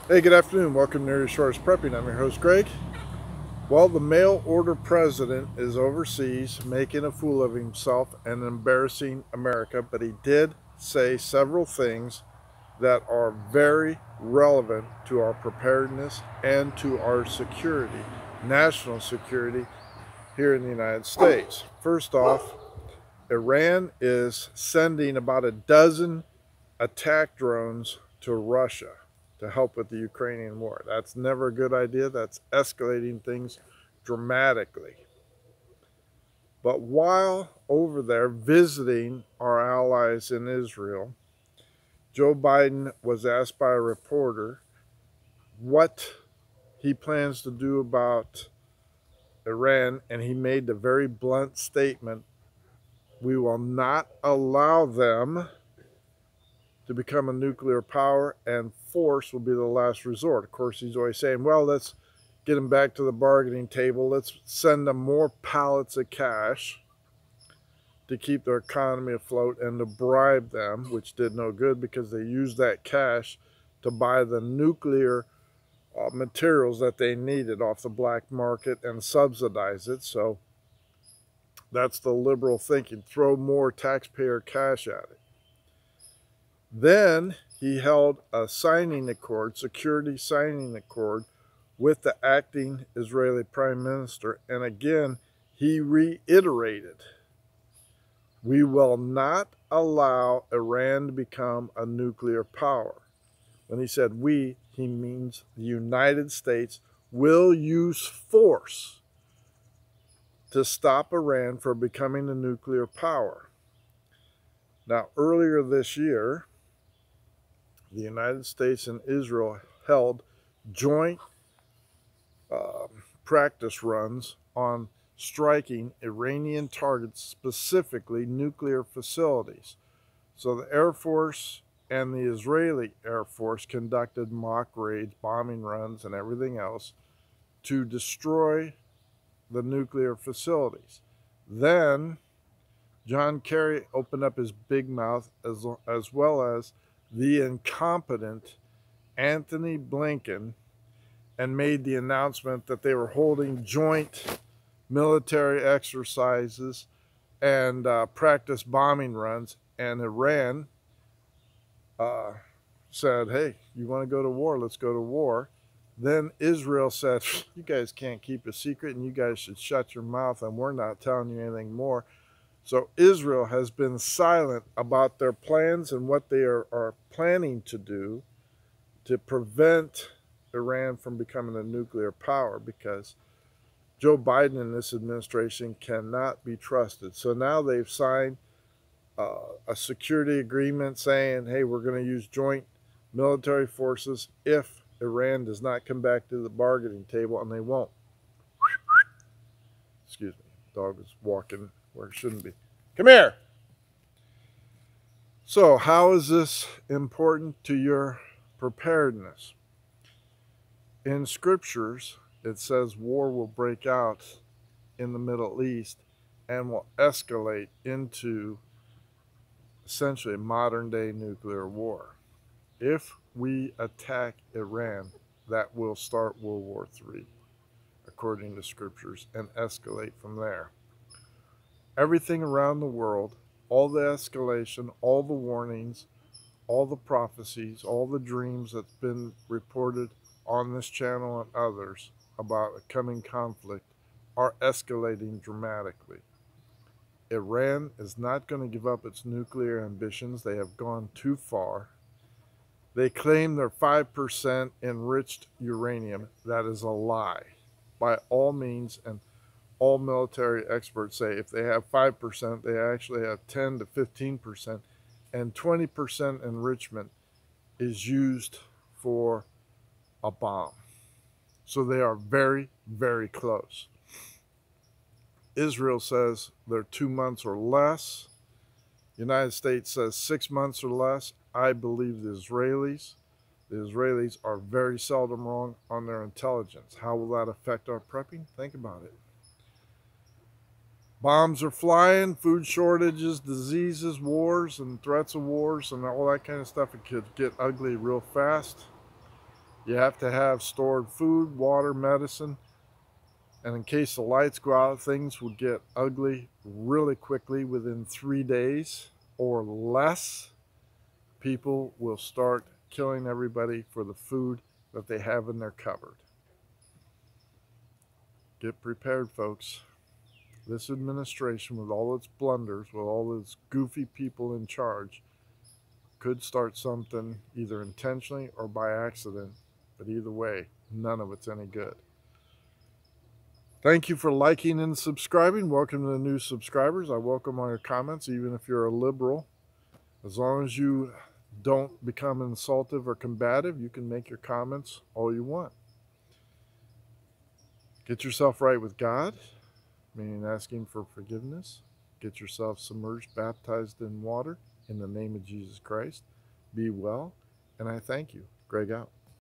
Hey, good afternoon. Welcome to Your Shortest Prepping. I'm your host, Greg. Well, the mail order president is overseas making a fool of himself and embarrassing America, but he did say several things that are very relevant to our preparedness and to our security, national security here in the United States. First off, Iran is sending about a dozen attack drones to Russia to help with the Ukrainian war. That's never a good idea. That's escalating things dramatically. But while over there visiting our allies in Israel, Joe Biden was asked by a reporter what he plans to do about Iran, and he made the very blunt statement, we will not allow them to become a nuclear power, and force will be the last resort. Of course, he's always saying, well, let's get them back to the bargaining table. Let's send them more pallets of cash to keep their economy afloat and to bribe them, which did no good because they used that cash to buy the nuclear materials that they needed off the black market and subsidize it. So that's the liberal thinking. Throw more taxpayer cash at it. Then he held a signing accord, security signing accord, with the acting Israeli prime minister. And again, he reiterated, we will not allow Iran to become a nuclear power. When he said we, he means the United States will use force to stop Iran from becoming a nuclear power. Now, earlier this year, the United States and Israel held joint practice runs on striking Iranian targets, specifically nuclear facilities. So the Air Force and the Israeli Air Force conducted mock raids, bombing runs, and everything else to destroy the nuclear facilities. Then John Kerry opened up his big mouth, as well as the incompetent Anthony Blinken, and made the announcement that they were holding joint military exercises and practice bombing runs. And Iran said, hey, you want to go to war? Let's go to war. Then Israel said, you guys can't keep a secret and you guys should shut your mouth and we're not telling you anything more. So Israel has been silent about their plans and what they are planning to do to prevent Iran from becoming a nuclear power, because Joe Biden and this administration cannot be trusted. So now they've signed a security agreement saying, hey, we're going to use joint military forces if Iran does not come back to the bargaining table, and they won't. Excuse me, dog is walking where it shouldn't be. Come here. So how is this important to your preparedness? In scriptures, it says war will break out in the Middle East and will escalate into essentially a modern-day nuclear war. If we attack Iran, that will start World War III, according to scriptures, and escalate from there. Everything around the world, all the escalation, all the warnings, all the prophecies, all the dreams that's been reported on this channel and others about a coming conflict are escalating dramatically. Iran is not going to give up its nuclear ambitions. They have gone too far. They claim they're 5% enriched uranium. That is a lie. By all means, and all military experts say if they have 5%, they actually have 10 to 15%, and 20% enrichment is used for a bomb. So they are very, very close. Israel says they're 2 months or less. The United States says 6 months or less. I believe the Israelis. The Israelis are very seldom wrong on their intelligence. How will that affect our prepping? Think about it. Bombs are flying, food shortages, diseases, wars, and threats of wars, and all that kind of stuff. It could get ugly real fast. You have to have stored food, water, medicine, and in case the lights go out, things will get ugly really quickly within 3 days or less. People will start killing everybody for the food that they have in their cupboard. Get prepared, folks. This administration, with all its blunders, with all its goofy people in charge, could start something either intentionally or by accident, but either way, none of it's any good. Thank you for liking and subscribing. Welcome to the new subscribers. I welcome all your comments, even if you're a liberal. As long as you don't become insultive or combative, you can make your comments all you want. Get yourself right with God, meaning asking for forgiveness. Get yourself submerged, baptized in water in the name of Jesus Christ. Be well, and I thank you. Greg out.